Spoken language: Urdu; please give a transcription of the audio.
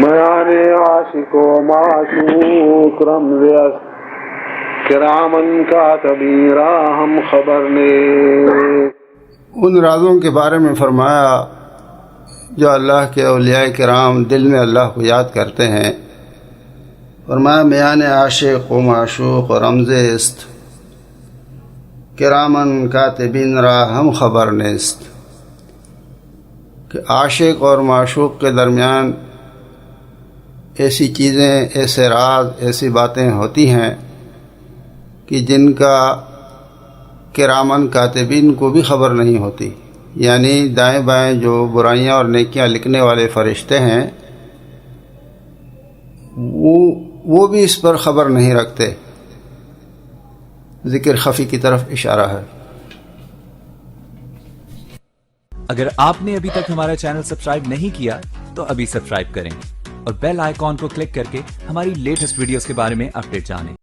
میان عاشق و معشوق رمز است کرامن کاتبین را ہم خبر نے. ان رازوں کے بارے میں فرمایا جو اللہ کے اولیاء کرام دل میں اللہ کو یاد کرتے ہیں. فرمایا میان عاشق و معشوق و رمز است کرامن کاتبین را ہم خبر نیست، کہ عاشق اور معشوق کے درمیان ایسی چیزیں، ایسے راز، ایسی باتیں ہوتی ہیں کہ جن کا کرامن کاتبین کو بھی خبر نہیں ہوتی. یعنی دائیں بائیں جو برائیاں اور نیکیاں لکھنے والے فرشتے ہیں وہ بھی اس پر خبر نہیں رکھتے. ذکر خفی کی طرف اشارہ ہے. اگر آپ نے ابھی تک ہمارا چینل سبسکرائب نہیں کیا تو ابھی سبسکرائب کریں اور بیل آئیکن کو کلک کر کے ہماری لیٹسٹ ویڈیوز کے بارے میں اپڈیٹ جانیں.